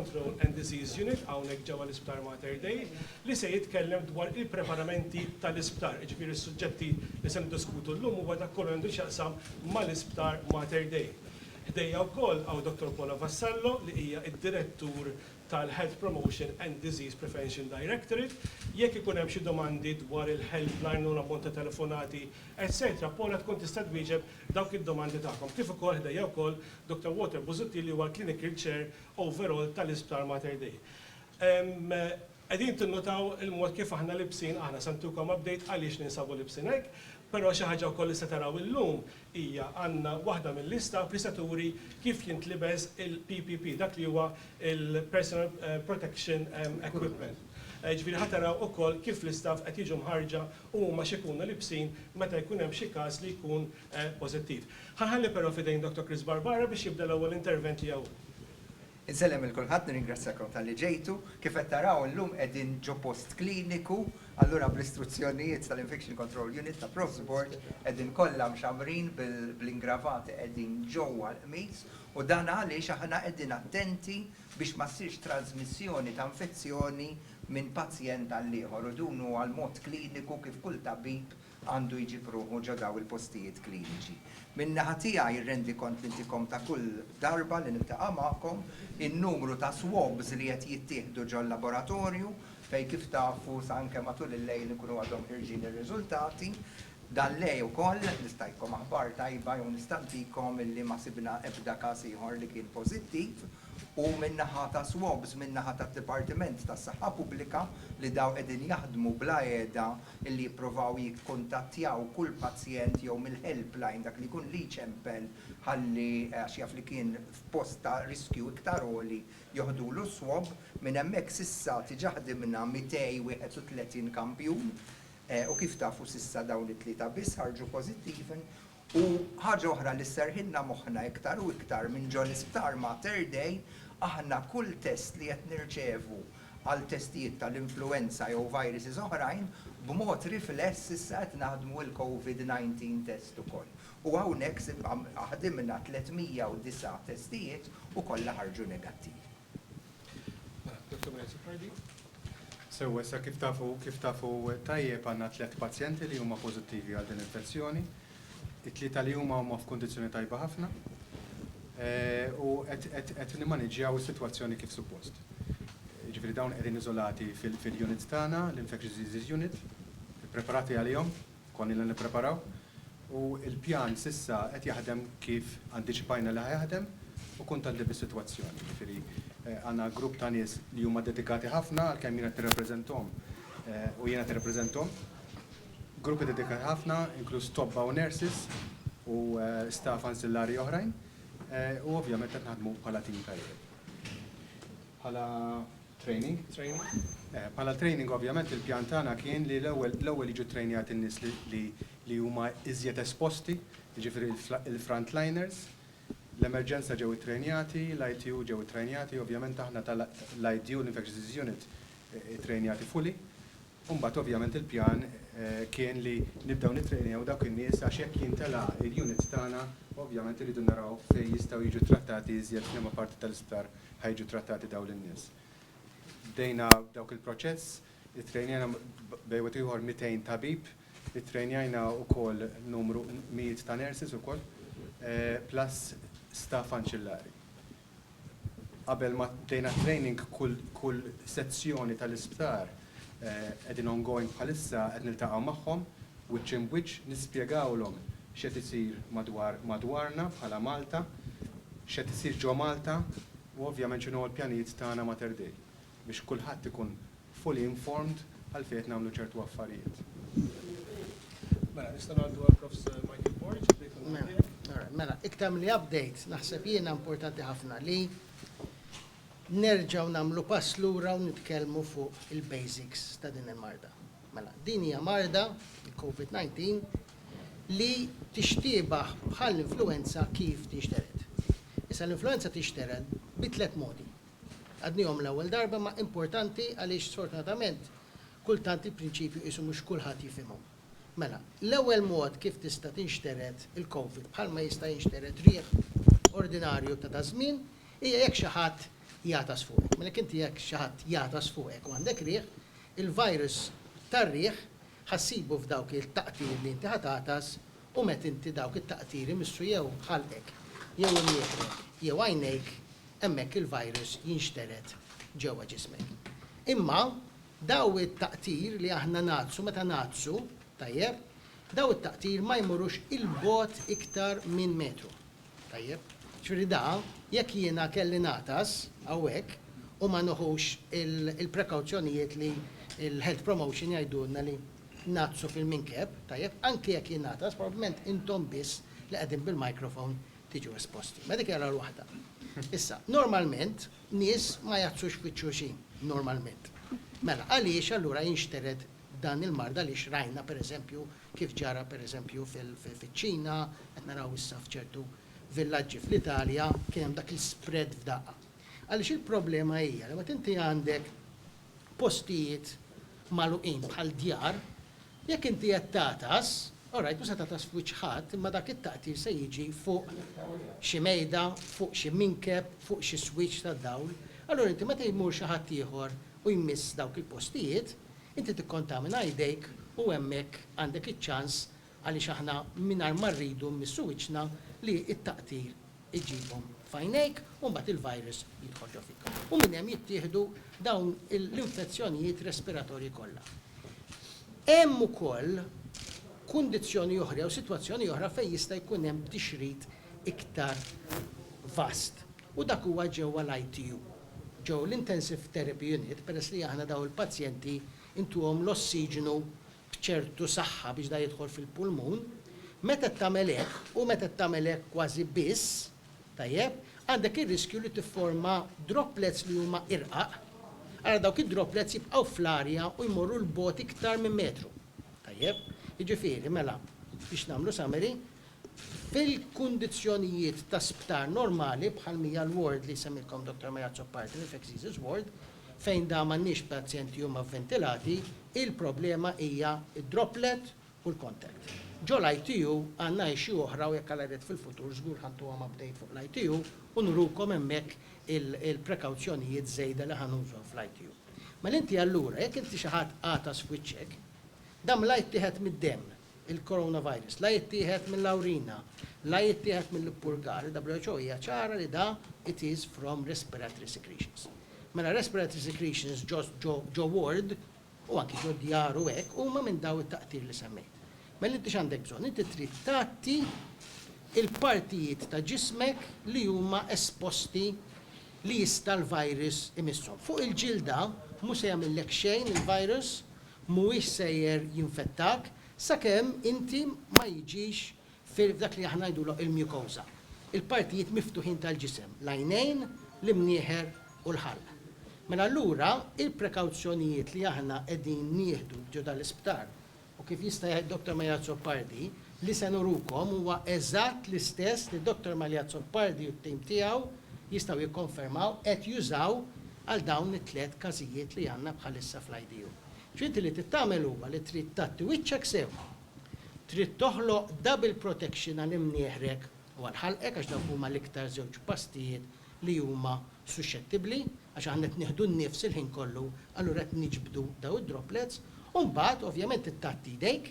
Control and Disease Unit hawnhekk ġewwa l-Isptar Mater Dei li se jitkellem dwar il-preparamenti tal-isptar. Ġifieri s-suġġetti li se niddiskutu llum huwa dak kollu għandu x'jaqsam mal-Isptar Mater Dei. Ħdejja wkoll hawn Dr. Paula Vassallo li hija d-direttur tal-Health Promotion and Disease Prevention Directorate. Jekk ikun hemm xi domandi dwar il-helpline u l-ammont ta' telefonati, etc. Paula tkun tista' twieġeb dawk id-domandi tagħkom. Kif ukoll ħdejja wkoll Dr. Walter Buzutti li huwa Clinical Chair Overall tal-Isptar Mater Dei. Qegħdin tinnotaw il-mod kif aħna libsin, aħna santukom update għaliex ninsabu libsin hekk, però xi ħaġa wkoll li se taraw illum hija għandna waħda mill-lista li se turi kif jintlibes il-PPP, dak li huwa il-Personal Protection Equipment. Ġifieri ħataraw ukoll kif l-istaff qed jiġu mħarġa u huma x'ikunu libsin meta jkun hemm xi każ li jkun pożittiv. Ħanħalli però fidejn Dr. Chris Barbara biex jibda l-ewwel intervent tiegħu. Insellem il-kulħadd nirringrazzjakom tal-li ġejtu, kif qed taraw illum qegħdin ġo post kliniku, allura bl-istruzzjonijiet tal-Infection Control Unit ta' Profs Board qegħdin kollha mxamrin bl-ingravati qegħdin ġewwa l-qmis u dan għaliex aħna qegħdin attenti biex ma ssirx trasmissjoni ta' infezzjoni minn pazjent għal ieħor u dun huwa l-mod kliniku kif kull tabib għandu jġib ruħu ġo daw il-postijiet kliniċi. Min-naħa tiegħi jirrendi kont intikom ta' kull darba li niltaqa' magħkom in-numru ta' swabs li qed jittieħdu ġo l-laboratorju fejn kif tafu anke matul il-lejl ikunu għadhom ħirġin ir-riżultati. Dan lej ukoll nista' jkun aħbar tajba jew nista' ntikom illi ma sibna ebda każ ieħor li kien pożittiv u min-naħa ta' swabs min-naħa tat-Dipartiment tas-Saħħa Pubblika li daw qegħdin jaħdmu bla qiegħda illi jippruvaw jikkuntattjaw kull pazjent jew mill-helpline dak li jkun li ċempel ħalli għax jaf li kien f'post ta' riskju iktar għoli joħdulu swab minn hemmhekk s'issa tiġa ħdimna 231 kampjun u kif tafu s'issa dawn it-tlieta biss ħarġu pożittiven. U ħaġa oħra li serħinna moħħna iktar u iktar minn ġo l-Isptar Mater Dei, aħna kull test li qed nirċevu għal testijiet tal-influenza jew viruses oħrajn b'mod rifless issa qed naħdmu l-COVID-19 test ukoll. U hawnhekk ħdimna 309 testijiet u kollha ħarġu negattivi. Sewa issa kif tafu tajjeb għandna 3 pazjenti li huma pożittivi għal din l-infezzjoni. It-tlieta li huma f'kundizzjoni tajba ħafna u qed nimmaneġġjaw is-sitwazzjoni kif suppost. Ġifieri dawn qegħdin iżolati fil-units tagħna, l-Infectious Disease Unit, ippreparati għalihom, konni li nippreparaw, u l-pjan s'issa qed jaħdem kif antiċipajna li ħajaħdem u kuntalli bis-sitwazzjoni. Ġifieri għandna grupp ta' nies li huma dedikati ħafna għalkemm jiena nirrappreżentahom u jiena nirrappreżentahom. Gruppi dedikati ħafna, inkluż tobba u nurses u staff anzillari oħrajn, u ovvjament qed naħdmu bħala tim tajjeb. Bħala training? Bħala training ovvjament il-pjan tagħna kien li l-ewwel jiġu trejnjati n-nies li huma iżjed esposti, jiġifieri il-frontliners, l-emerġenza ġew ittrejnjati, l-ITU ġew ittrejnjati, ovvjament aħna tal-ITU l-Infectious Disease Unit ittrejnjati fully. Mbagħad ovvjament il-pjan kien li nibdew nittrejnjaw dawk in-nies għax jekk jintela il-units tagħna ovvjament iridu naraw fejn jistgħu jiġu trattati iżjed liema parti tal-isptar ħajġu trattati dawn in-nies. Bdejna dawk il-proċess, ittrejnjajna bejn ieħor 200 tabib, ittrejnjajna wkoll numru 100 ta' nurses ukoll, plus staff anċillari. Qabel ma bdejna training kull sezzjoni tal-isptar qegħdin ongoing bħalissa qed niltaqgħu magħhom wiċċ in wiċċ nispjegawlhom x'qed isir madwarna bħala Malta, x'qed isir ġo Malta u ovvjament x'inhu l-pjanijiet tagħna Mater Dei biex kulħadd ikun fully informed għalfejn qed nagħmlu ċertu affarijiet. Mela, nista' ngħaddu għal Profs Michael Borg. Mela, iktar li updates naħseb jiena importanti ħafna li nerġgħu nagħmlu pass lura u nitkellmu fuq il-basics ta' din il-marda. Mela, din hija marda, il-COVID-19, li tixtiebaħ bħal l-influenza kif tixteret. Issa l-influenza tixteret bi 3 modi. Għadnihom l-ewwel darba ma' importanti għaliex sfortunatament kultant il-prinċipju qisu mhux kulħadd jifhimhom. Mela, l-ewwel mod kif tista' tinxteret il-COVID bħalma jista' jinxteret rieħ ordinarju ta' żmien hija jekk xi ħadd jatas fuqek. Mela inti jekk xi ħadd jatas fuqek u għandek riħ, il-virus tar-riħ ħassibu f'dawk il-taqtir li inti ħatatas u met inti dawk it-taqtiri missu jew ħalqek, jew imnieħrek, jew għajnejk, hemmhekk il-virus jinxteret ġewwa ġismek. Imma daw it-taqtir li aħna nazzu, meta nazzu, tajjeb, daw it-taqtir ma jmurux il-bot iktar minn metru. Tajjeb, ċfiri da, jekk jiena kelli natas, għawek, u ma noħux il-prekawzjonijiet li il-health promotion jgħidulna li nazzu fil-minkeb, tajjeb, anke jekk jien natas, probablement intom biss li qegħdin bil-mikrofon tiġu esposti. Ma dik jara l-waħda. Issa, normalment, nies ma jazzux fiċ-xulxin, normalment. Mela, għaliex allura jinxtered dan il-marda li xrajna, per eżempju, kif ġara, per eżempju, fil-ċina, qed naraw issa f'ċertu villaġġi fl-Italja, kien hemm dak il-spread f'daqqa. Għaliex il-problema hija li meta inti għandek postijiet magħluqin bħal djar, jekk inti qed tatas, orajt, mhux se tatas fuq ħadd, imma dak it-taqtir se jiġi fuq xi mejda, fuq xi minkeb, fuq xi switch tad-dawl. Allura inti meta jmur xi ħadd ieħor u jmiss dawk il-postijiet, inti tikkontamina jdejk u hemmhekk għandek iċ-ċans għaliex aħna mingħajr ma rridu mmissu wiċċna li t-taqtir iġibhom f'għajnejk u mbagħad il-virus jidħol ġo fik. U minn hemm jittieħdu dawn l-infezzjonijiet respiratorji kollha. Hemm ukoll kundizzjoni oħra u sitwazzjoni oħra fejn jista' jkun hemm tixrid iktar vast. U dak huwa ġewwa l-ITU. Ġew l-Intensive Therapy Unit, peress li aħna daw il-pazjenti intuhom l-ossiġenu b'ċertu saħħa biex da jidħol fil-pulmun, meta tagħmel hekk u meta tagħmel hekk kważi biss, tajjeb, għandek ir-riskju li tifforma droplets li huma irqaq, għara dawk id-droplets jibqgħu fl-arja u jmorru l-bot iktar minn metru. Tajjeb, jiġifieri mela biex nagħmlu summary, fil-kundizzjonijiet ta' sptar normali bħal mija l-ward li semmilkom Dr. Maria Zoppardi, l-infectious disease ward, fejn da m'għandniex pazjenti huma ventilati, il-problema hija id-droplet u l-contact. Ġo l-ITU għandna xi oħra u jekk għal fil-futur żgur ħantu għam update fuq l-ITU u nurukom hemmhekk il-prekawzjonijiet żejda li ħanużhom fl-ITU. Ma l-inti allura jekk inti xi ħadd għatas f'wiċċek, dam la jittieħed mid-demm il-coronavirus, la jittieħed mill-awrina, la jittieħed mill-purgar, WHO hija ċara li da it is from respiratory secretions. Mela respiratory secretions ġo ward u anki ġo djar u hekk huma minn daw it-taqtir li semmejt. Mela inti x'għandek bżonn, inti trid tagħti il-partijiet ta' ġismek li huma esposti li jista' l-virus imisshom. Fuq il-ġilda mhux se jagħmellek xejn il-virus, mhuwiex sejjer jinfettak, sakemm inti ma jiġix f'dak li aħna ngħidu il-mucosa. Il-partijiet miftuħin tal-ġisem, l-għajnejn, l-imnieħer u l-ħalq. Mela allura il-prekawzjonijiet li aħna qegħdin nieħdu ġo dal-isptar u kif jista' jgħid Dr. Maria Zoppardi li se nurukom huwa eżatt l-istess li Dr. Maria Zoppardi u t-tim tiegħu jistgħu jikkonfermaw qed jużaw għal dawn it-tliet każijiet li għandna bħalissa fl-IDU. Ġieti li tittamel huwa li trid tagħti wiċċek sew. Trid toħloq double protection għal imnieħrek u għal ħalqek għax dawk huma l-iktar żewġ pastijiet li huma suscettibbli għax aħna qed nieħdu nnifs il-ħin kollu, allura qed niġbdu daw id-droplets, u mbagħad ovvjament tittatti jdejk,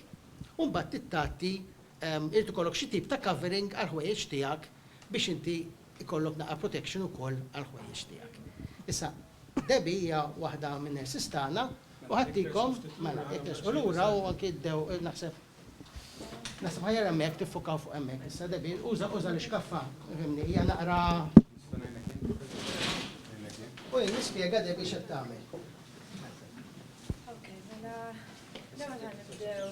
u mbagħad tittatti irid ikollok xi tip ta' covering għal ħwejjeġ tiegħek biex inti ikollok naqa' protection ukoll għal ħwejjeġ tiegħek. Issa, Debbie hija waħda minn nurses tagħna u ħaddikom mela qed nisqu lura u anke ddew naħseb ħajjar hemmhekk tiffukaw fuq hemmhekk. Issa Debbie uża l-iskaffa, fimni, hija naqra u nispjega Debbie x'qed tagħmel. Okay, mela l-ewwel ħanibdew.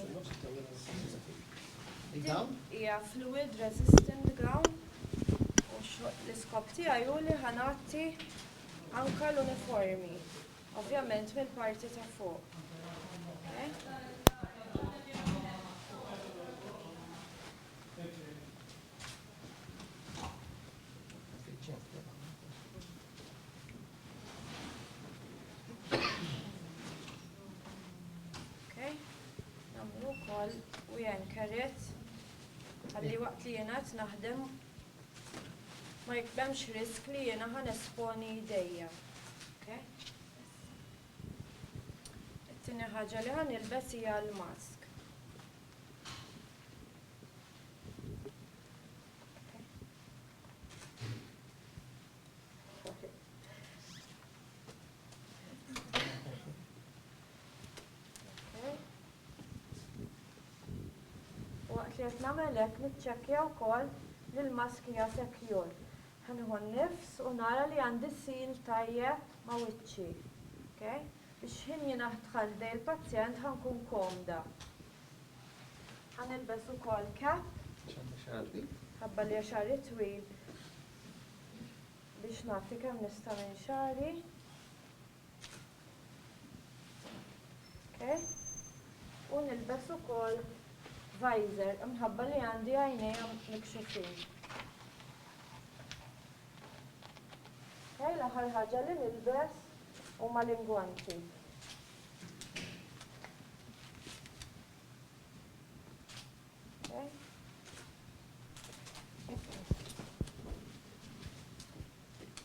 Hija fluid resistant gown u l-iskop tiegħi hu li ħanati anke l-uniformi. Ovvjament mill-parti ta' fuq. Nagħmlu wkoll u jenkerit ħalli waqt li jien qed naħdem ma jekbemx risk li jiena ħan esponi idejja. Okay? It-tieni ħaġa li ħan ilbes hija l-mask. Waqt li qed nagħmel hekk niċċekkja wkoll li l-mask hija secure. Ħanieħu nnifs u nara li għandi sil tajjeb ma' wiċċi. Okay? Biex ħin jiena ħdħal dej il-pazjent ħankun komda. Ħanilbes ukoll cap ħabba li xarri twil biex nagħti kemm nista' minn xarri. Okay? U nilbes ukoll visor imħabba li għandi għajnejja mikxufin. Okay, l-aħħar ħaġa li nilbes huma l-ingwanti. Okay.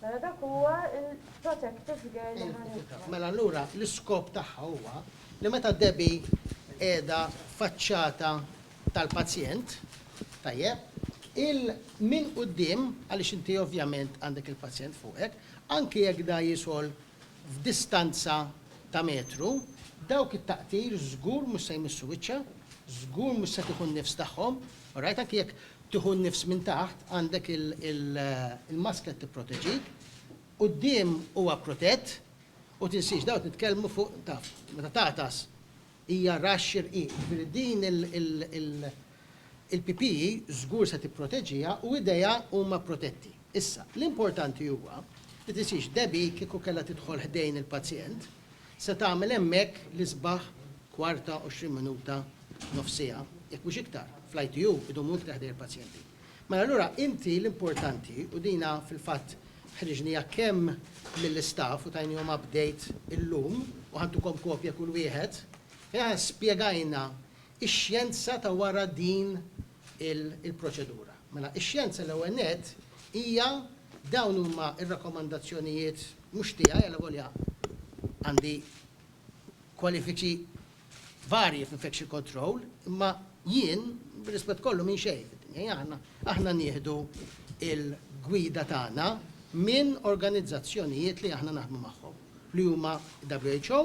Mela dak huwa il-protective gear li ħanibda. Mela allura l-iskop tagħha huwa li meta Debbie qiegħda faċċata tal-pazjent, tajjeb, min quddiem għaliex inti ovvjament għandek il-pazjent fuqek, anke jekk da jisol f'distanza ta' metru, dawk it-taqtir żgur mhux se jmissu wiċċa, żgur mhux se tieħu nnifs tagħhom, orajt anke jekk tieħu nnifs minn taħt għandek il-mask qed tipproteġik, quddiem huwa protett u tinsiex daw titkellmu fuq taf, meta tagħtas hija raxxir din il-PPE żgur se tipproteġija u idejha huma protetti. Issa, l-importanti huwa li tisix Debbie kieku kellha tidħol ħdejn il-pazjent se tagħmel hemmhekk l-isbaħ kwarta 20 minuta nofsija, jekk mhux iktar, fl-ITU idhom iktar ħdejn il-pazjenti. Mela allura inti l-importanti u dina fil-fatt ħriġnija kemm mill-istaff u tajnihom update illum u ħantukom kopja kull wieħed, spjegajna ix-xjenza ta' wara din il-proċedura. Mela, ix-xjenza l-ewwel nett hija dawn huma ir-rakkomandazzjonijiet mhux tiegħi għal volja għandi kwalifiċi varji f'infection control, imma jien b'rispett kollu minn xejn. Aħna nieħdu il-gwida tagħna minn organizzazzjonijiet li aħna naħdmu magħhom li huma WHO,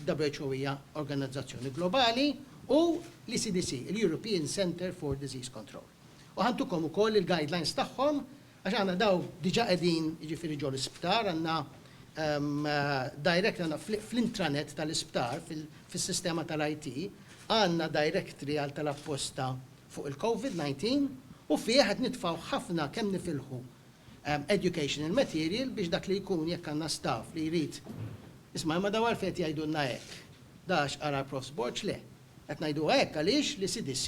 WHO hija organizzazzjoni globali, u l-ECDC, il-European Center for Disease Control. U ħantukom ukoll il-guidelines tagħhom, għax għandna daw diġà qegħdin jiġifieri ġol l-isptar, għandna direct għandna fl-intranet tal-isptar, fis-sistema tal-IT, għandna directory għal tal-apposta fuq il-COVID-19 u fih qed nitfgħu ħafna kemm nifilħu educational material biex dak li jkun jekk għandna staff li jrid. Isma' ma daw għalfejn jgħidulna hekk. Dax ara profs boards le. Qed ngħidu hekk għaliex li CDC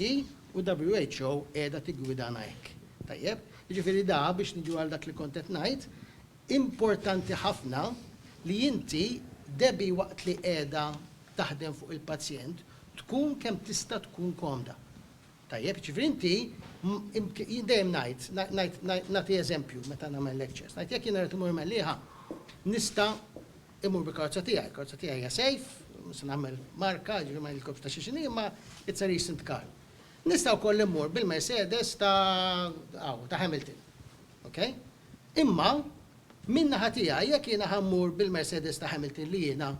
u WHO qiegħda tiggwidana hekk. Tajjeb, jiġifieri da biex niġu għal dak li kont qed ngħid, importanti ħafna li inti Debbie waqt li qiegħda taħdem fuq il-pazjent tkun kemm tista' tkun komda. Tajjeb, ġifieri inti dejjem ngħid nagħti eżempju meta nagħmel lectures. Ngħid jekk jien rid imur mellieħa nista' imur bil-karozza tiegħi. Il-karozza tiegħi hija safe, se nagħmel marka, ġifieri ma jilkobx ta' xi xini, imma it's a recent car. Nista' wkoll immur bil-Mercedes ta' Hamilton. Okay? Imma min-naħa tiegħi jekk jiena ħammur bil-Mercedes ta' Hamilton li jiena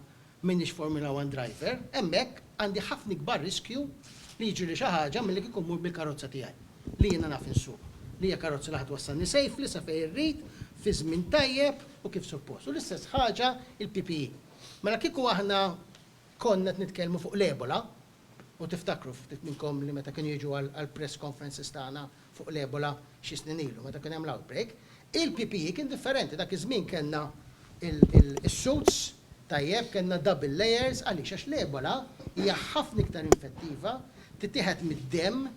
m'iniex Formula 1 driver, hemmhekk għandi ħafna kbar riskju li jiġri xi ħaġa milli kieku mmur bil-karozza tiegħi li jiena naf insuq. Li hija karozza li ħadd wassalni safely sa fejn irrid, fi żmien tajjeb u kif suppost. U l-istess ħaġa il-PPE. Mela kieku aħna konna nitkellmu fuq l-Ebola, u tiftakru ftit minnkom li meta kien jiġu għal press conferences tagħna fuq l-Ebola xi snin ilu, meta kien hemm l-outbreak, il-PPE kien differenti dak iż-żmien kellna il-suits tajjeb, kellna double layers għaliex għax l-Ebola hija ħafna iktar infettiva, titieħed mid-demm,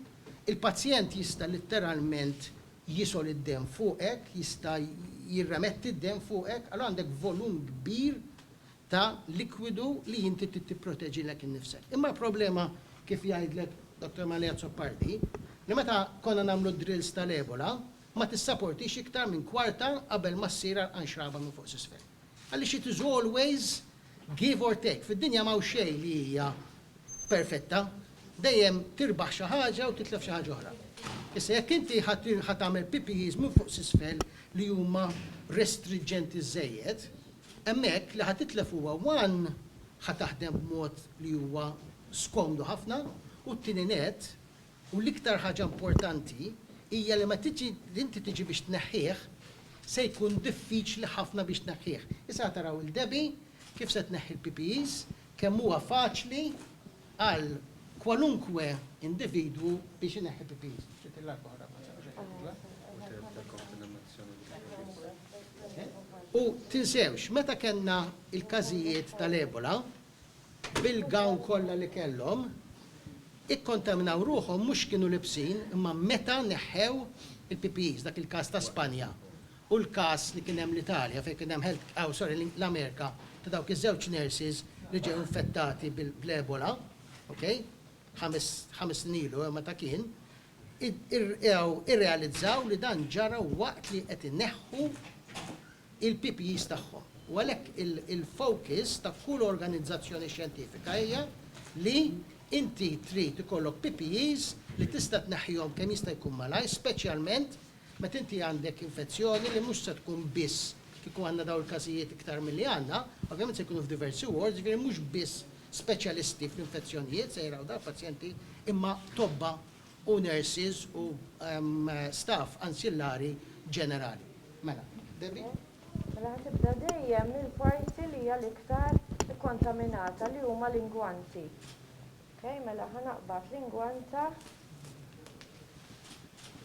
il-pazjent jista' litteralment jisol id-demm fuqek, jista' jirremetti id-demm fuqek, allura għandek volum kbir ta' likwidu li jinti tipproteġi lek innifsek. Imma l-problema kif jgħidlek Dr. Malea Zoppardi, li meta konna nagħmlu drills tal-Ebola, ma tissapportix iktar minn kwarta qabel ma ssir anxraba minn fuq s'isfel. Għaliex it is always give or take. Fid-dinja ma' xejn li hija perfetta, dejjem tirbaħ xi ħaġa u titlef xi ħaġa oħra. Issa jekk inti ħadd tagħmel PPEs minn fuq s'isfel li huma restringenti żejjed, hemmhekk li ħadd titlef huwa one ħadd taħdem b'mod li huwa skomdu ħafna u t-tieni net u l-iktar ħaġa importanti hija li ma tiġi inti tiġi biex tneħħih se jkun diffiċli ħafna biex tneħħih. Issa taraw il-Debi kif se tneħħi l-PPEs kemm huwa faċli għal kwalunkwe individwu biex ineħħi PPEs. U tinsewx, meta kellna il-każijiet tal-Ebola, bil-gawn kollha li kellhom, ikkontaminaw ruħhom mhux kienu libsin, imma meta neħħew il-PPEs, dak il-każ ta' Spanja u l-każ li kien hemm l-Italja fejn kien hemm l-Amerika ta' dawk iż-żewġ nurses li ġew infettati bil-Ebola, okay? 5 snin ilu meta kien, irrealizzaw li dan ġara waqt li qed inneħħu il-PPEs tagħhom. U għalhekk il-focus ta' kull organizzazzjoni xjentifika hija li inti trid ikollok PPEs li tista' tneħħihom kemm jista' jkun malaj, speċjalment meta inti għandek infezzjoni li mhux se tkun biss kieku għandna dawn il-każijiet iktar milli għandna, ovvjament se jkunu f'diversi wards, ġifieri mhux biss speċjalisti fl-infezzjonijiet se jraw dal pazjenti imma tobba u nurses u staff ansillari ġenerali. Mela, Debbie? Mela ħatibda dejjem il-parti li hija l-iktar kontaminata li huma l-ingwanti. Okay, mela ħanaqbad l-ingwanta.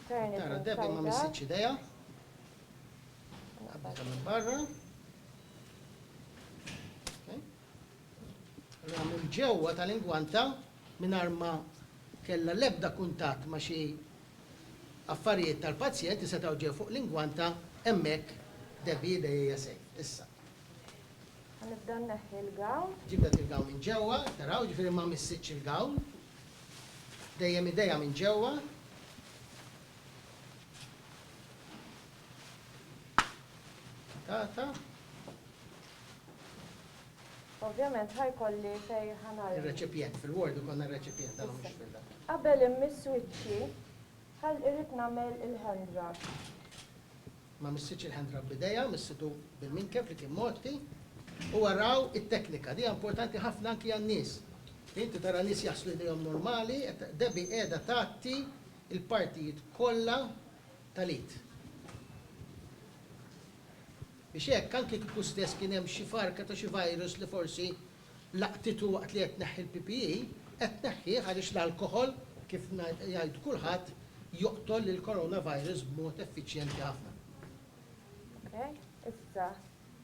Tara, Debbie ma missitx idea. Naqbadha minn barra. Allora minn ġewwa tal-ingwanta mingħajr ma kellha l-ebda kuntatt ma' xi affarijiet tal-pazjenti setgħu ġew fuq l-ingwanta hemmhekk Debbie dejja sej. Issa. Ħanibda nneħħi l-gawn. Ġibdet il-gawn minn ġewwa, taraw ġifieri ma missitx il-gawn. Dejjem idejja minn ġewwa. Tata. Ovvjament ħajkolli fej ħanal. Il-reċipjent, fil-word konna il-reċipjent, dan mhux fil-da. Qabel immis-switchi, ħal irrid nagħmel il-hand rub. Ma missitx il-hand rub bidejja, missitu bil-minkef li kien morti, u waraw it-teknika, di importanti ħafna anki għan-nies. Inti tara nies jaslu idejhom normali, Debbie qiegħda tagħti il-partijiet kollha tal-id. Biex hekk anke kieku stess kien hemm xi farka ta' xi virus li forsi laqtitu waqt li qed tneħħi l-PPE, qed tneħħih għaliex l-alkoħol kif jgħid kulħadd joqtol il-coronavirus b'mod effiċjenti ħafna. Okay? Issa,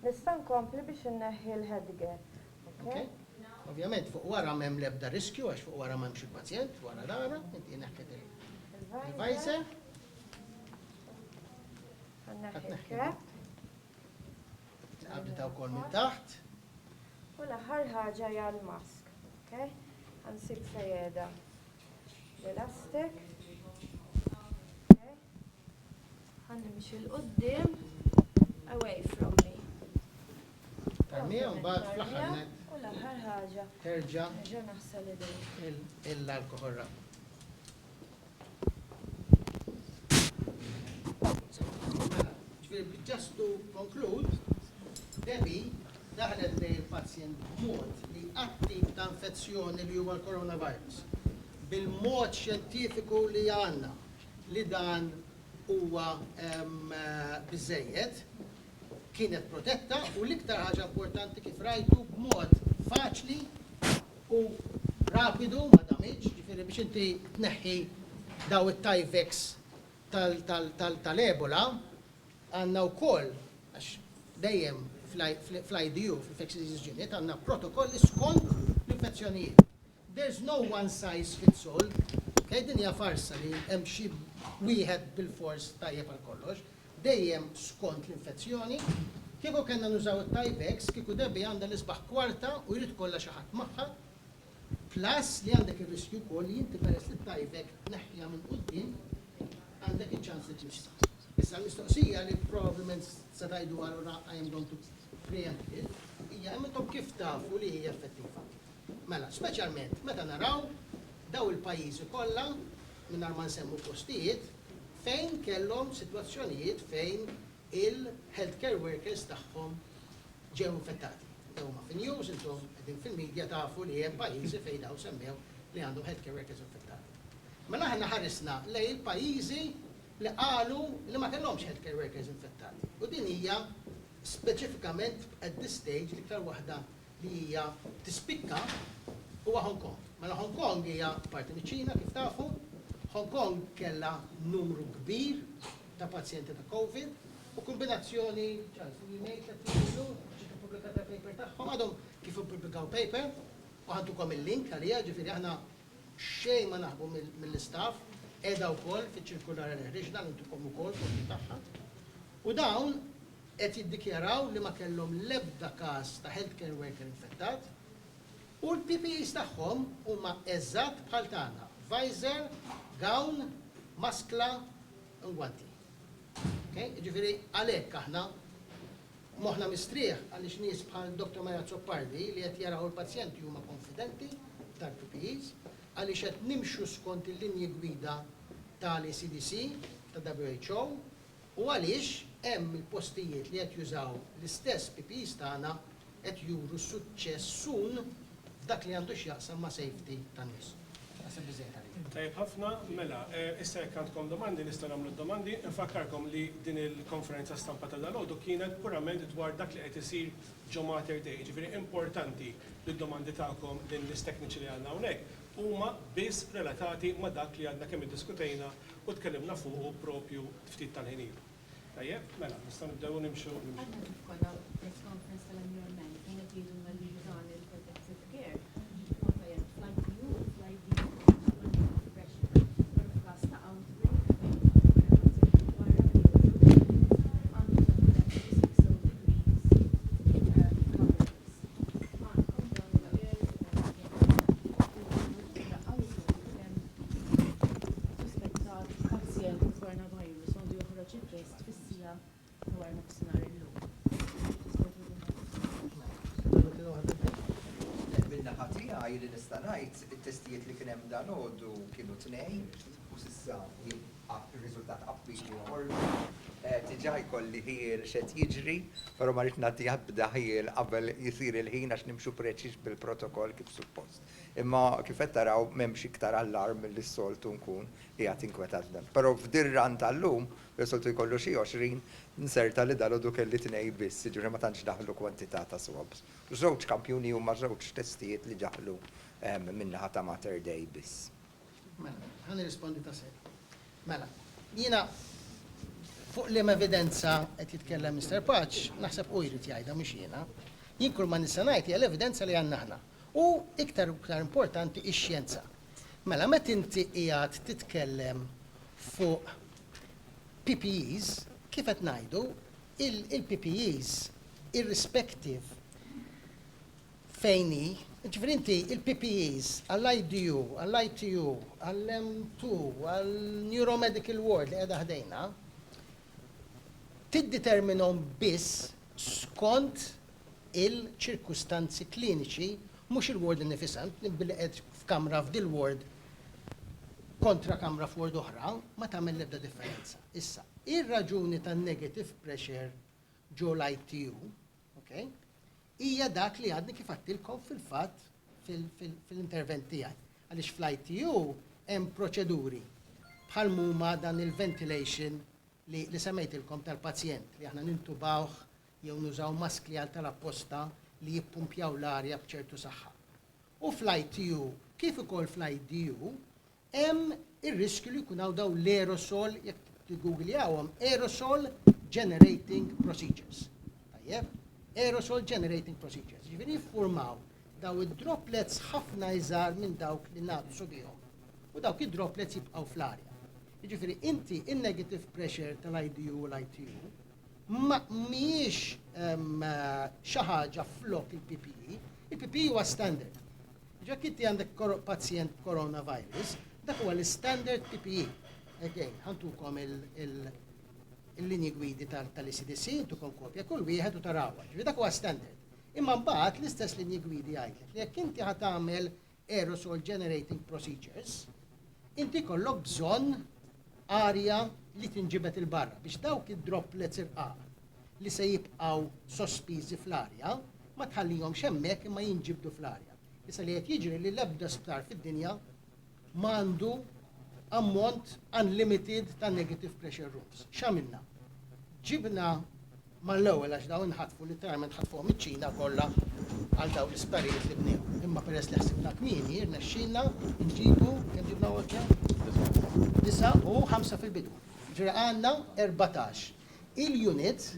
nista' nkompli biex inneħħi l-headgear. Okay? Ovvjament fuq wara m'hemm l-ebda riskju għax fuq wara m'hemmx il-pazjent, wara dara, inti neħħet il-visor. Nneħħi l-cap. Għabdita wkoll minn taħt. U l-aħħar ħaġa hija l-mask. Okay? Ħansib sajjeda l-elastic. Okay? Ħannimxi l-qoddim away from me. Tarmija mbagħad fl-aħħar net. U l-aħħar ħaġa. Terġa' Nerġa' naħsel idej. l-alkoħol. Just to conclude, Debbie daħlet li l-pazjent b'mod li attiv ta' infezzjoni li huwa l-coronavirus. Bil-mod xjentifiku li għandna li dan huwa biżejjed, kienet protetta u l-iktar ħaġa importanti kif rajtu b'mod faċli u rapidu ma damage, ġifieri biex inti tneħħi daw it-Tyvex tal-Ebola għandna wkoll għax dejjem fl-IDU, fil-Infectious Disease Unit, għandna protokolli skont l-infezzjonijiet. There's no one size fits all. Okay, din hija farsa li hemm xi wieħed bil-fors tajjeb għal kollox, dejjem skont l-infezzjoni. Kieku kellna nużaw it-Tyvex, kieku Debbie għandha l-isbaħ kwarta u jrid kollha xi ħadd magħha. Plus li għandek ir-riskju wkoll li inti peress li t-Tyvex tneħħiha minn quddiem għandek iċ-ċans li tista'. Issa l-mistoqsija li probablement se tajdu allura I am going to preempt it, hija intom kif tafu li hija effettiva. Mela, speċjalment meta naraw daw il-pajjiżi kollha mingħajr ma nsemmu postijiet fejn kellhom sitwazzjonijiet fejn il-healthcare workers tagħhom ġew infettati. Huma fin-news intom qegħdin fil-medja tafu li hemm pajjiżi fejn daw semmew li għandhom healthcare workers infettati. Mela aħna ħarisna lejn il-pajjiżi li qalu li ma kellhomx healthcare workers infettati. U din hija speċifikament at this stage l-iktar waħda li hija tispikka huwa Hong Kong. Mela Hong Kong hija parti miċ-Ċina kif tafu. Hong Kong kellha numru kbir ta' pazjenti ta' COVID u kombinazzjoni pubblikata paper tagħhom għadhom kif ippubblikaw paper u ħantukom il-link għalija ġifieri aħna xejn ma naħbu mill-istaff qiegħda wkoll fiċ-ċirkulari oriġinal intukom ukoll kopji tagħha. U dawn qed jiddikjaraw li ma kellhom l-ebda każ ta' healthcare worker infettat u l-PPEs tagħhom huma eżatt bħal tagħna. Visor, gown, maskla u gwanti. Ġifieri għalhekk aħna moħħna mistrieħ għaliex nies bħal Dr. Maja Zoppardi li qed jaraw il-pazjenti huma konfidenti tal-PPEs għaliex qed nimxu skont il-linji gwida tal-ECDC, tal-WHO u għaliex hemm il-postijiet li qed jużaw l-istess PPEs tagħna qed juru suċċessun f'dak li għandu x'jaqsam ma' safety tan-nies. Tajib ħafna, mela, issa jekk għandkom domandi, nistgħu nagħmlu domandi, infakkarkom li din il-konferenza stampa ta' dalodu kienet purament dwar dak li qed isir ġo Mater Dei. Ġifieri importanti li d-domandi tagħkom din l-istekniċi li għandna hawnhekk huma biss relatati ma' dak li għandna kemm iddiskutejna u tkellimna fuq propju ftit tal-ħinien. Tajjeb, mela, nistgħu nibdew nimxu. Għandna kollha press conference tal-environment kien qed jgħidu li dan il-protective care. Li nista' ngħid it-testijiet li kien hemm dan għodu kienu tnejn u s'issa ir-riżultat qabbili ieħor diġà jkolli ħiel x'qed jiġri, però ma rrid nagħtiha bda ħiel qabel jisir il-ħin għax nimxu preċiż bil-protokoll kif suppost. Imma kif qed taraw m'hemmx iktar allarm milli-soltu nkun qiegħed inkwetat dan. Però f'dirran tal-lum soltu jkollu xi 20 nserta li dalodu kelli tnej biss, ġifieri ma tantx daħlu kwantità ta' swabs. Żewġ kampjuni huma żewġ testijiet li ġaħlu min-naħa ta' Mater Dei biss. Mela, ħan rispondi ta' se. Mela, jiena fuq li evidenza qed jitkellem Mr. Patch, naħseb u jrid jgħidha mhux jiena. Jien kull ma nista' ngħid hija l-evidenza li għandna aħna. U iktar importanti ix-xjenza. Mela, meta inti qiegħed titkellem fuq PPEs, kif qed ngħidu, il-PPEs irrespective fejni, ġifri inti il-PPEs, għall-IDU, għall-ITU, għall-M2, għall-Neuromedical Ward li għedha ħdejna, tiddeterminom biss skont il-ċirkustanzi kliniċi, mhux il-ward nifisam, billi qed f'kamra f'dil ward kontra kamra f'ward oħra, ma tagħmel l-ebda differenza. Issa, ir-raġuni tan-negative pressure ġo l-ITU, okay? Hija dak li għadni kif għattilkom fil-fatt fil-intervent tiegħi. Għaliex fl-ITU hemm proċeduri bħal huma dan il-ventilation li semmejtilkom tal-pazjent li aħna nintubawh jew nużaw maskli għal tal-apposta li jippumpjaw l-arja b'ċertu saħħa. U fl-ITU, kif ukoll fl-IDU, hemm ir-riskju li jkun hawn daw l-aerosol, jekk tigooglihom, aerosol generating procedures. Tajjeb? Aerosol generating procedures. Ġifieri jiffurmaw daw id-droplets ħafna iżgħar minn dawk li naqsu bihom. U dawk id-droplets jibqgħu fl-arja. Jiġifieri inti in-negative pressure tal-IDU u l-ITU mhijiex xi ħaġa flok il-PPE. Il-PPE huwa standard. Ġekk inti għandek pazjent coronavirus, dak huwa l-standard PPE. Again, ħantukom il-linji gwidi tal-ECDC, intukom kopja kull wieħed u tarawha. Ġifieri dak huwa standard. Imma mbagħad l-istess linji gwidi jgħidlek li jekk inti ħad tagħmel aerosol generating procedures, inti kollok bżonn arja li tinġibet il-barra biex dawk id-droplets irqaq li se jibqgħu sospiżi fl-arja ma tħallihom hemmhekk imma jinġibdu fl-arja. Issa li qed jiġri li l-ebda sptar fid-dinja m'għandu ammont unlimited ta' negative pressure rooms. X'għamilna? Ġibna mal-ewwel għax dawn nħatfu literalment ħatfuhom iċ-Ċina kollha għal dawn l-isptarijiet li bnew. Imma peress li ħsibna kmieni rnexxilna nġibu kemm ġibna wekk? 9 u 5 fil-bidu. Ġri għandna 14. Il-unit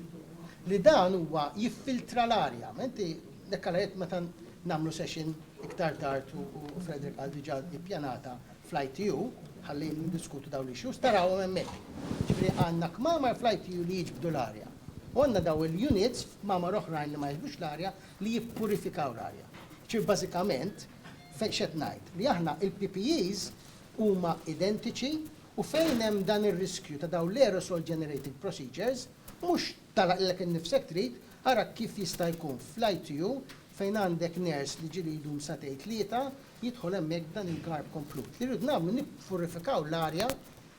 li dan huwa jiffiltra l-arja. Menti dekkalajiet meta nagħmlu session iktar tard u Frederick għal diġà ippjanata fl-ITU, ħalli ndiskutu dawn l-issues, tarawhom hemmhekk. Ġifieri għandna kmamar fl-ITU li jiġbdu l-arja. U għandna daw il-units f'kmamar oħrajn li ma jiġbux l-arja li jippurifikaw l-arja. Ċir bażikament fejn xed ngħid li aħna il-PPEs huma identiċi u fejn hemm dan ir-riskju ta' dawn l-aerosol generating procedures mhux talaqlek innifsek trid ara kif jista' jkun fl-ITU fejn għandek ners li ġiri jdum satej tlieta jidħol hemmhekk dan il-garb komplut. Li rrid nagħmlu nippurifikaw l-arja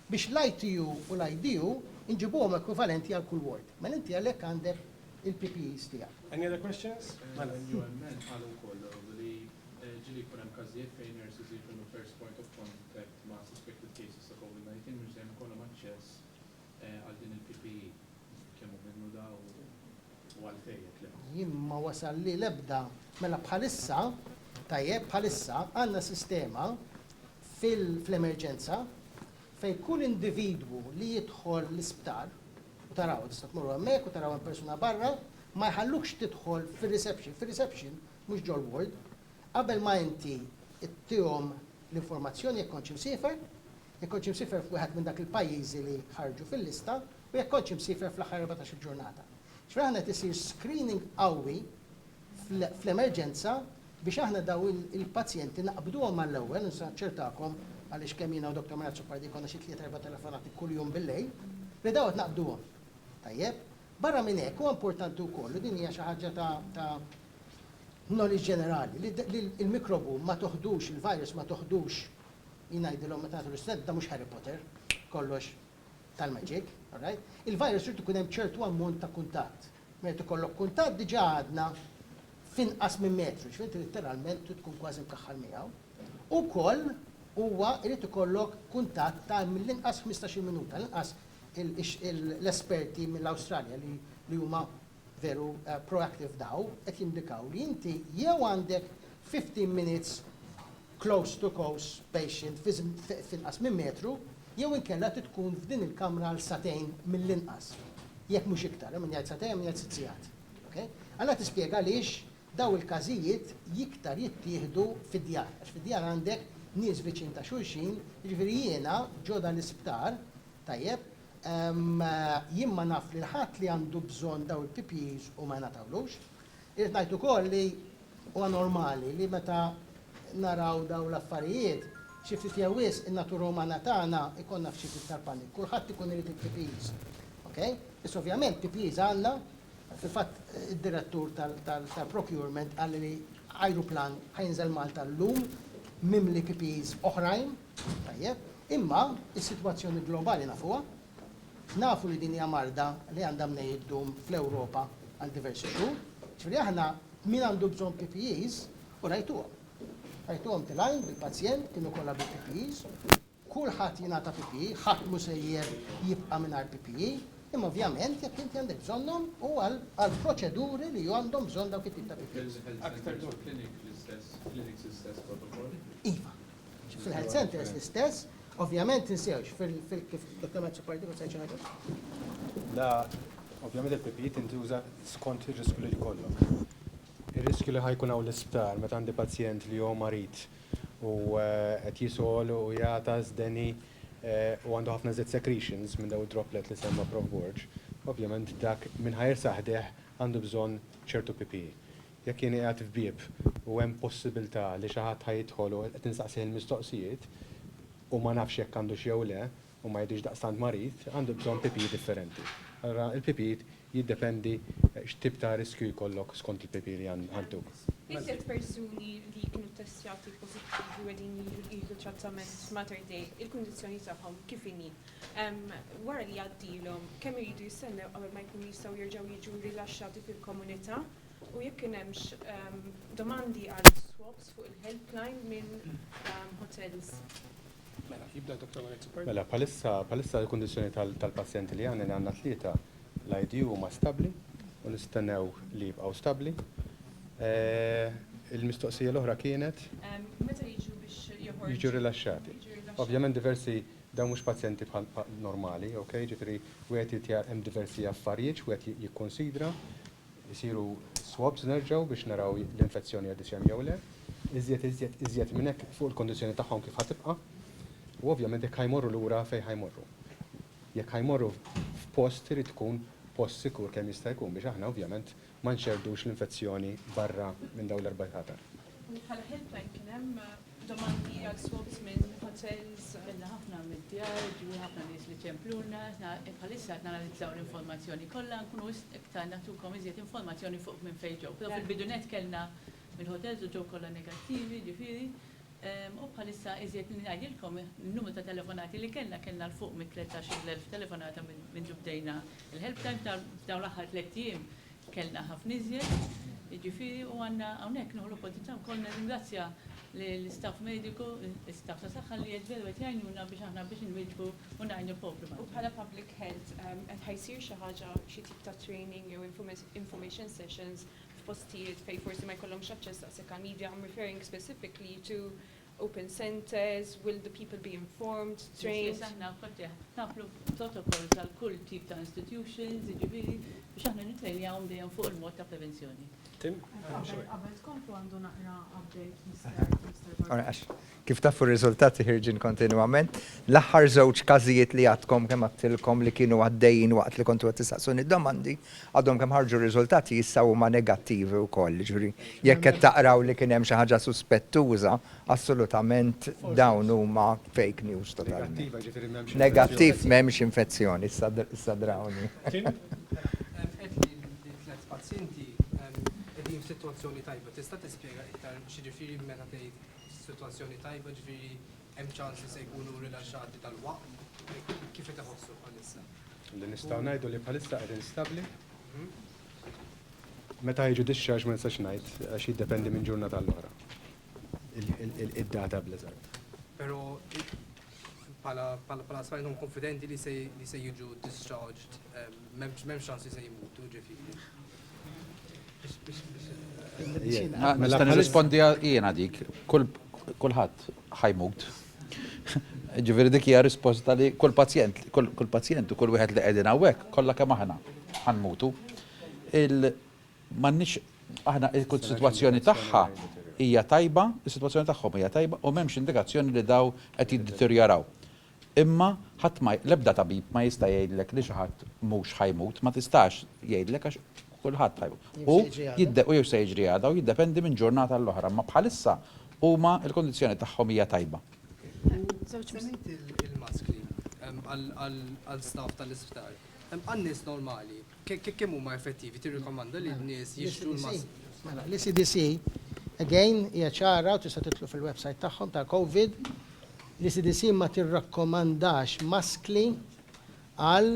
biex l-ITU u l-IDU inġibuhom ekwivalenti għal kull ward. Mela inti għalhekk għandek il-PPEs tiegħek. Any other questions? L-UMN għalu kollu li ġili kunem kazijiet fejn nurses jikunu first point of contact ma' suspected cases ta' COVID-19 mux dejjem kollhom aċċess għal din il-PPE. Kemm hu minnu da u għalfejjek le. Jimma wasal li lebda mela bħalissa tajjeb bħalissa għandna sistema fl-emerġenza fejn kull individwu li jidħol l-isptar u taraw tista' tmurru hemmhekk u taraw hemm persuna barra ma jħallukx tidħol fir-reception. Fir-reception mhux ġol ward qabel ma inti ittihom l-informazzjoni jekk kontx imsiefer, jekk kontx imsiefer f'wieħed minn dak il-pajjiżi li ħarġu fil-lista u jekk kontx imsiefer fl-aħħar 14 ġurnata. Ġifieri aħna tisir screening qawwi fl-emerġenza biex aħna daw il-pazjenti naqbduhom mal-ewwel nsaċċertakom għaliex kemm jiena u Dr. Marazzo Pardi konna xi 3-4 telefonati kuljum bil-lejl li daw qed naqbduhom. Tajjeb, barra minn hekk huwa importanti wkoll din hija xi ħaġa ta' knowledge ġenerali li il-mikrobu ma toħdux, il-virus ma toħdux jingħidilhom meta nagħtu l-istudent da mhux Harry Potter, kollox tal-magic, all right? Il-virus irid ikun hemm ċertu ammont ta' kuntatt. Meta ikollok kuntatt diġà għadna finqas minn metru, ġifieri literalment tkun kważi mkaħħal miegħu. Ukoll huwa irid ikollok kuntatt ta' mill-inqas 15 minuta, l-inqas l-esperti mill-Awstralja li huma veru proactive daw qed jindikaw li inti jew għandek 15 minutes close to close patient finqas minn metru, jew inkella tkun f'din il-kamra għal satejn mill-inqas. Jekk mhux iktar, minn jgħid satejn minn jgħid 6 sigħat. Okay? Alla tispjega għaliex daw il-każijiet jiktar jittieħdu fid-djar. Għax fid-djar għandek nies viċin ta' xulxin, jiġifieri jiena ġoda l-isptar, tajjeb, jien ma naf li l-ħadd li għandu bżonn daw il-PPEs u ma natawlux. Irid ngħid ukoll li huwa normali li meta naraw daw l-affarijiet xi ftit jew wisq in-natura umana tagħna ikonna f'xi ftit tal-panik. Kulħadd ikun irid il-PPEs. Okay? Issa ovvjament PPEs għandna fil-fatt id-direttur tal-procurement qal li ajruplan ħajnżel Malta llum mimli PPEs oħrajn, tajjeb, imma is-sitwazzjoni globali nafuha. Nafu li din hija marda li għandha mnejdum fl-Ewropa għal diversi xhur. Ġifieri aħna min għandu bżonn PPEs u rajtuhom. Rajtuhom tilajn bil-pazjent kienu kollha bil-PPEs, kulħadd jingħata PPE, ħadd mhu sejjer jibqa' mingħajr PPE, imma ovvjament jekk inti għandek bżonnhom u għal proċeduri li għandhom bżonn dawk it-tip ta' PPEs. Clinics istess protokoll. Iva. Fil-health centers l-istess, ovvjament insewx fil-kif Dr. Marazzo Pardi ma sajċ ħaġa? La, ovvjament il-PPE tintuża skont ir-riskju li jkollok. Ir-riskju li ħajkun hawn l-isptar meta għandi pazjent li huwa marit u qed jisol u jagħtas deni u għandu ħafna żed secretions minn daw droplet li semma Prof Gorge, ovvjament dak minn ħajr saħdeħ għandu bżonn ċertu PPE. Jekk jien qiegħed f'bieb u hemm possibilità li xi ħadd ħajidħol u qed insaqsih il-mistoqsijiet u ma nafx jekk għandu jew le, u ma jidix daqstant marit, għandu bżonn PPE differenti. Allora il-PPE jiddependi x'tip ta' riskju jkollok skont il-PPE li għanduk. Iżjed persuni li kienu testjati pozittivi u għedin jieħdu trattament Mater Dei, il-kondizjoni tagħhom kif inhi. Wara li għaddilhom, kemm iridu jistennew qabel ma jkunu jistgħu jerġgħu jiġu rilaxxati fil-komunità u jekk kien hemmx domandi għal swaps fuq il-helpline minn hotels. Mela, jibda Dr. Maret. Mela, palissa l-kondizjoni tal-pazjenti li għandna tlieta l-ID huma stabbli u nistennew li jibqgħu stabbli. Il-mistoqsija l-oħra kienet Meta jiġu biex joħorġu? jiġu rilaxxati. Ovvjament diversi dawn mhux pazjenti bħal normali, ok? Ġifieri wieħed hemm diversi affarijiet wieħed jikkonsidra jisiru swabs nerġgħu biex naraw l-infezzjoni għaddis hemm jew le. Iżjed minn hekk fuq il-kondizzjoni tagħhom kif ħatibqa'. U ovvjament jekk ħajmorru lura fejn ħajmorru. Jekk ħajmorru f'post irid tkun post sikur kemm jista' jkun biex aħna ovvjament ma nxerdux l-infezzjoni barra minn dawn l-4 ħatar. Bħala helpline kien hemm domandi għal swaps minn hotels. Kellna ħafna minn djar, ġu ħafna nies li ċempluna, bħalissa qed nanalizzaw l-informazzjoni kollha nkunu iktar nagħtukom iżjed informazzjoni fuq minn fejn ġew. Però fil-bidunet kellna mill-hotels u ġew kollha negattivi, ġifieri. U bħalissa iżjed ngħidilkom il-numru ta' telefonati li kellna l-fuq minn 13,000 telefonata minn ġubdejna il-helpline dawn l-aħħar 3 jiem kellna ħafna iżjed, jiġifieri u għandna hawnhekk nieħu l-opportunità wkoll nirringrazzja l-istaff mediku, l-istaff ta' saħħa li qed jgħinuna biex aħna biex inwiġbu u ngħinu l-poplu. U bħala public health, qed ħajsir xi ħaġa xi tip ta' training jew information sessions f'postijiet fejn forsi ma jkollhomx aċċess daqshekk għal media. I'm referring specifically to open centers, will the people be informed, trained? Aħna kotti nagħmlu protokoll tal-kull tip ta' institutions, jiġifieri biex aħna nitrejnjawhom dejjem fuq il-mod ta' prevenzjoni. Tim? Qabel tkomplu għandu naqra update Kif tafu r-riżultati ħirġin kontinwament, l-aħħar żewġ każijiet li għadkom kemm għattilkom li kienu għaddejjin waqt li kontu qed tistaqsuni d-domandi, għadhom kemm ħarġu r-riżultati jistgħu huma negattivi wkoll, ġuri. Jekk qed taqraw li kien hemm xi ħaġa suspettuża, assolutament dawn huma fake news totalment. Negattiv m'hemmx infezzjoni, issa drawni. Pazjenti qegħdin f'sitwazzjoni tajba, tista' tispjega iktar x'jiġifieri meta tgħid sitwazzjoni tajba, ġifieri hemm ċansi se jkunu rilaxxati tal-waqt, kif qed iħossu bħalissa? Li nistgħu ngħidu li bħalissa qegħdin stabbli. Meta jiġu discharge ma nistax ngħid għax jiddependi minn ġurnata l-oħra. Id-data blizzard. Però bħala smajthom konfidenti li se jiġu discharged, m'hemmx ċansi se jmutu ġifieri. Nista' nirrispondi jiena dik, kulħadd ħajmut. Ġifieri dik hija risposta li kull pazjent u kull wieħed li qegħdin hawnhekk kollha kemm aħna ħanmutu. M'għandniex aħna il-sitwazzjoni tagħha hija tajba, is-sitwazzjoni tagħhom hija tajba u m'hemmx indikazzjoni li daw qed jiddeterjoraw. Imma ħadd l-ebda tabib ma jista' jgħidlek li xi ħadd mhux ħajmut, ma tistax jgħidlek għax kulħadd tajbu. U jew se jiġri għada u jiddependi minn ġurnata l-oħra, ma bħalissa huma l-kondizzjoni tagħhom hija tajba. Semmejt il-maskli għal-staff tal-isptar. Għan-nies normali, kemm huma effettivi? Tirrikomanda li n-nies jixtru l-maskli? Mela, l-CDC, again, hija ċara u tista' titlu fil-website tagħhom ta' COVID, l-CDC ma tirrakkomandax maskli għal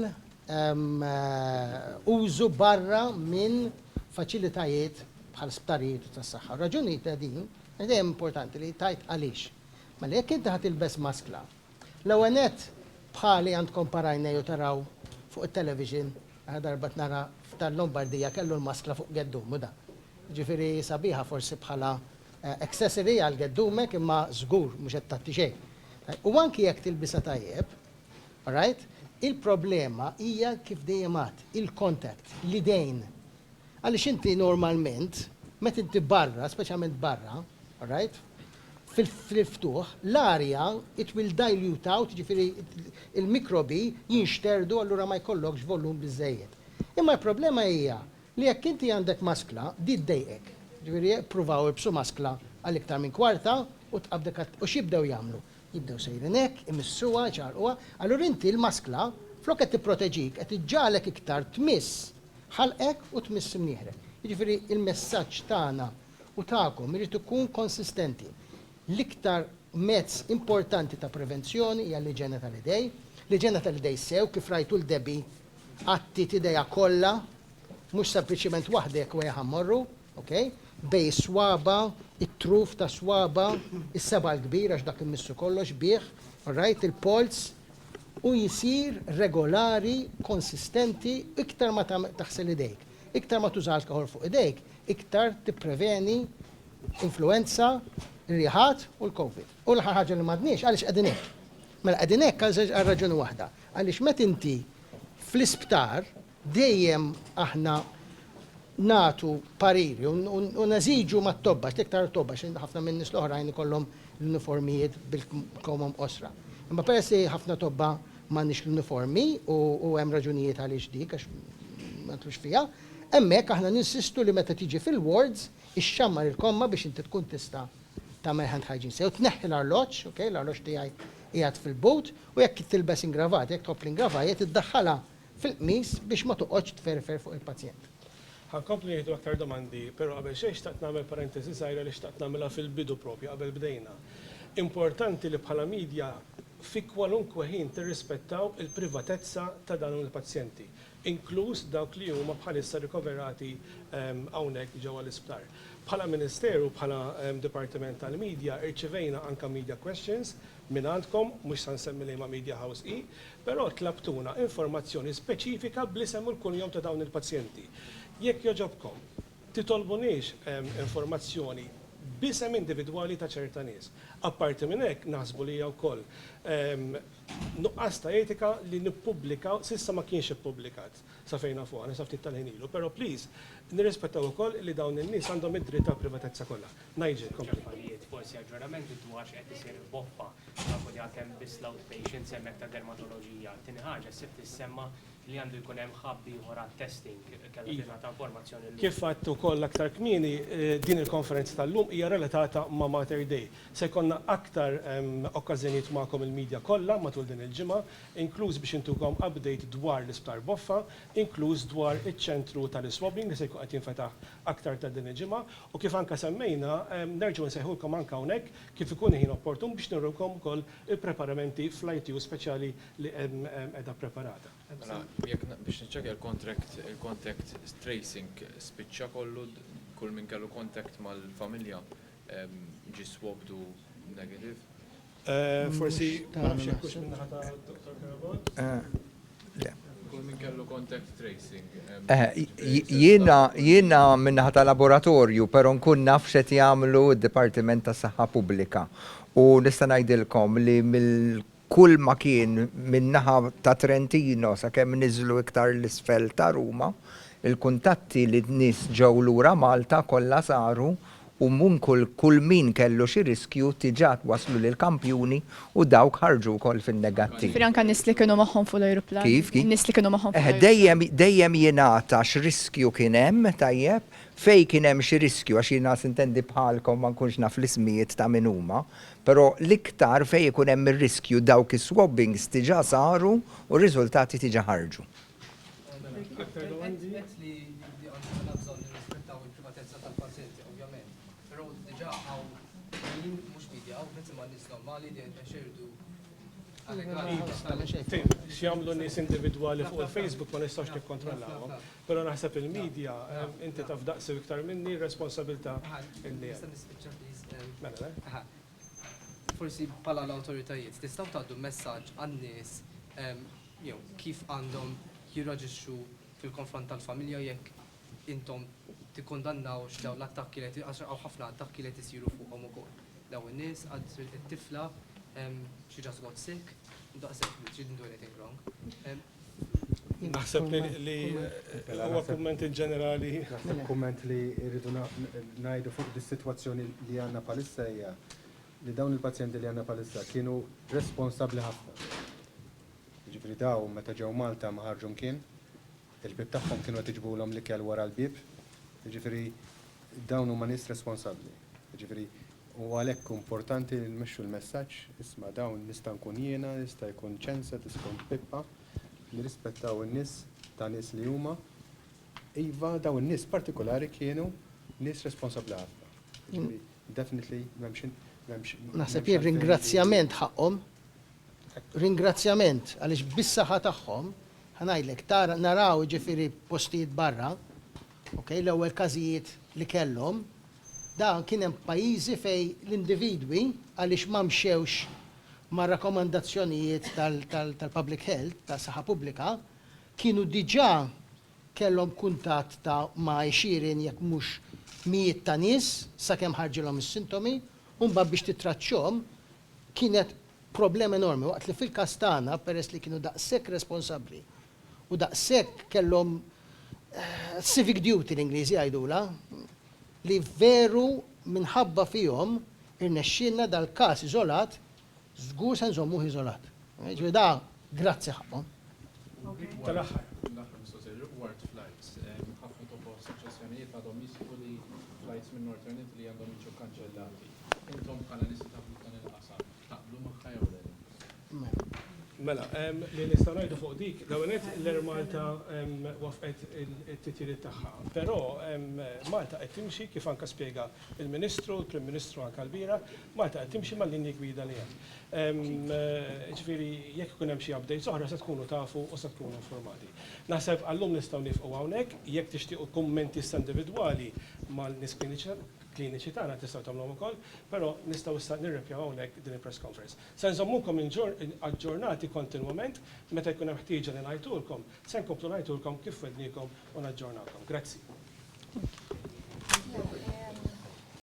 użu barra minn faċilitajiet bħal sptarijiet u tas-saħħa. Raġuni ta' din, dejjem importanti li tajt għaliex. Ma li jekk inti ħatilbes maskla, l-ewwel nett bħali għandkom parajna jew taraw fuq it-television, darba nara tal-Lombardija kellu l-maskla fuq geddumu da. Ġifieri sabiħa forsi bħala accessory għal geddumek imma żgur mhux qed tagħti xejn. U anki jekk tilbisha tajjeb, all right? Il-problema hija kif dejjem il-contact, l-idejn. Għaliex inti normalment, meta inti barra, speċjalment barra, all right? Fil-ftuħ, l-arja, it will dilute out, ġifieri il-mikrobi jinxterdu allura ma jkollokx volum biżejjed. Imma l-problema hija li jekk inti għandek maskla, di ddejqek. Ġifieri pruvaw ibsu maskla għal iktar minn kwarta u tqabdek u x'jibdew jagħmlu. jibdew sejrin hekk, imissuha, ċarquha, allura inti l-maskla flok qed tipproteġik, qed iġġalek iktar tmiss ħalqek u tmiss imnieħrek. Jiġifieri il-messaġġ tagħna u tagħkom irid ikun konsistenti. L-iktar mezz importanti ta' prevenzjoni hija l-iġena tal-idej. L-iġena tal-idej sew kif rajtu l-debi għatti t-ideja kollha, mhux sempliċement waħdek u ħammorru, okay? Bej swaba, it-truf ta' swaba, is-seba l-kbir għax dak immissu kollox bih, right, il-pols, u jisir regolari, konsistenti, iktar ma taħsel idejk, iktar ma tuża alkohol fuq idejk, iktar tippreveni influenza, riħat u l-Covid. U l-ħar ħaġa li m'għadniex għaliex qegħdin hekk. Mela qegħdin hekk għal raġuni waħda. Għaliex met inti fl-isptar dejjem aħna natu pariri u nażiġu mat-tobba, iktar tobba, xin ħafna minn nies l-oħrajn ikollhom l-uniformijiet bil-komom osra. Imma peress li ħafna tobba m'għandniex l-uniformi u hemm raġunijiet għaliex dik għax ma tlux fiha, hemmhekk aħna ninsistu li meta tiġi fil-wards ixxammar il-komma biex inti tkun tista' tagħmel hand hygiene sew tneħħi l-arloġġ, okay, l-arloġġ tiegħi qiegħed fil-boot u jekk tilbes ingravat, jekk tħobb l-ingravajiet iddaħħalha fil-qmis biex ma toqgħodx tferfer fuq il-pazjent. Ħankompli nieħdu aktar domandi, però qabel xejn xtaqt nagħmel parentesi żgħira li xtaqt nagħmilha fil-bidu propju qabel bdejna. Importanti li bħala midja fi kwalunkwe ħin tirrispettaw il-privatezza ta' dan il-pazjenti, inkluż dawk li huma bħalissa rikoverati hawnhekk ġewwa l-isptar. Bħala Ministeru, bħala Dipartiment tal-Media, irċivejna anka media questions minn għandkom, mhux se nsemmi lejn ma' Media House I, però tlabtuna informazzjoni speċifika bl-isem u l-kunjom ta' dawn il-pazjenti. Jekk joġobkom, titolbunix informazzjoni b'isem individwali ta' ċerta nies. Apparti minn hekk naħsbu li hija wkoll nuqqas ta' etika li nippubblikaw, s'issa ma kienx ippubblikat sa fejna fuq, nisa ftit tal-ħinilu, però please nirrispettaw ukoll li dawn in-nies għandhom id-dritt ta' privatezza kollha. Nigel, kompli. Forsi aġġornamenti dwar x'qed isir il-boffa, nafu li għatem biss l-outpatients hemmhekk ta' dermatoloġija. Tieni ħaġa ssib tissemma li għandu jkun hemm ħabbi wara testing kellha tingħata informazzjoni. Kif għadt ukoll aktar kmieni din il-konferenza tal-lum hija relatata ma' Mater Day. Se jkollna aktar okkażjonijiet magħkom il-medja kollha matul din il-ġimgħa, inkluż biex intukom update dwar l-Isptar Boffa, inkluż dwar iċ-ċentru tal-iswabbing li se jkun qed jinfetaħ aktar ta' din il-ġimgħa u kif anke semmejna nerġgħu nsejħulkom anke hawnhekk kif ikun ħin opportun biex nurrukom ukoll il-preparamenti fl-ITU speċjali li qiegħda preparata. Biex niċċekkja il-contact tracing spiċċa kollu kull min kellu contact mal-familja ġi swabbed negative. Forsi ma nafx hekk hux min-naħa ta' Dr. Karabot? Kull min kellu contact tracing. Jiena minnaħa ta' laboratorju, pero nkun naf x'qed jagħmlu d-Dipartiment tas Saħħa Pubblika. U nista' ngħidilkom li kull ma kien minnaħa ta' Trentino sakemm niżlu iktar l-isfel ta' Ruma, il-kuntatti li n-nies ġew lura Malta kollha saru u kull min kellu xi riskju tiġat waslu lil kampjuni u dawk ħarġu wkoll fin-negattiv. Anke nies li kienu magħhom fuq l-ajruplan. Kif? Nies li kienu magħhom fuq l-ajruplan. Dejjem jingħata x'riskju kien hemm tajjeb, fej kien hemm xi riskju għax jiena sintendi bħalkom ma nkunx naf l-ismijiet ta' min huma, però l-iktar fej ikun hemm ir-riskju dawk is-swabbings diġà saru u r-riżultati diġà ħarġu. X'jagħmlu nies individwali fuq il-Facebook ma nistax nikkontrollawhom, però naħseb il-medja inti taf daqsi iktar minni responsabilità illi Forsi bħala l-awtoritajiet tistgħu tagħtu messaġġ għan-nies jew kif għandhom jirraġixxu fil-konfront tal-familja jekk intom tikkundannaw dawn l-attakki li ħafna attakki li isiru fuqhom ukoll. Dawn in-nies għad it-tifla she just got sick, daqshekk she didn't do anything wrong. Naħseb li huwa kumment ġenerali. Kumment li rridu ngħidu fuq dis-sitwazzjoni li għandna bħalissa hija li dawn il-pazjenti li għandna bħalissa kienu responsabbli ħafna. Jiġifieri daw meta ġew Malta ma ħarġu mkien, il-bib tagħhom kienu qed iġbulhom l-ikel wara l-bib, jiġifieri dawn huma nies responsabbli. Jiġifieri U għalhekk importanti li nmexxu l-messaġġ, isma' dawn nista' nkun jiena, jista' jkun ċensa, tista' jkun Pippa, li rispettaw in-nies ta' nies li huma. Iva, dawn in-nies partikolari kienu nies responsabbli ħafna. Definitely m'hemmx. Naħseb jien ringrazzjament ħaqhom, ringrazzjament għaliex bis-saħħa tagħhom ħanajdlek tara naraw ġifieri postijiet barra, l-ewwel każijiet li kellhom, dan kien hemm pajjiżi fej l-individwi għaliex ma mxewx ma' rakkomandazzjonijiet tal-public health, tas-saħħa pubblika, kienu diġà kellhom kuntatt ta' ma' xirin jekk mhux mijiet ta' nies sakemm ħarġilhom is-sintomi, u mbagħad biex titraċċhom kienet problema enormi waqt li fil-każ tagħna peress li kienu daqshekk responsabbli u daqshekk kellhom civic duty l-Ingliżi jgħidula li veru minħabba fihom irnexxielna dal-każ iżolat żgur se nżommuh iżolat. Ġifieri da grazzi ħabhom. Tal-aħħar. L-aħħar mistoqsija rigward flights. Ħafna topo assoċjazzjonijiet għadhom jisbu li flights minn Northern Italy għandhom jiġu kanċellati. Intom bħala nies tagħmlu dan il-qasam, taqblu magħha jew le? Mela, li nistgħu ngħidu fuq dik, l-ewwel l-Malta wafqet it-titjiriet tagħha. Però Malta qed timxi kif anke spjega il-Ministru, il-Prim Ministru anke l-bira, Malta qed timxi mal-linji gwida li hemm. Ġifieri jekk ikun hemm xi updates oħra se tkunu tafu u se tkunu informati. Naħseb għallum nistgħu nifqu hawnhekk, jekk tixtiequ kummenti individwali mal-nies kliniċi tagħna tistgħu tagħmluhom ukoll, però nistgħu issa nirrepjaw hawnhekk din il-press conference. Se nżommukom aġġornati kontinwament meta jkun hemm ħtieġa li ngħidulkom, se nkomplu ngħidulkom kif wednikom u naġġornawkom. Grazzi.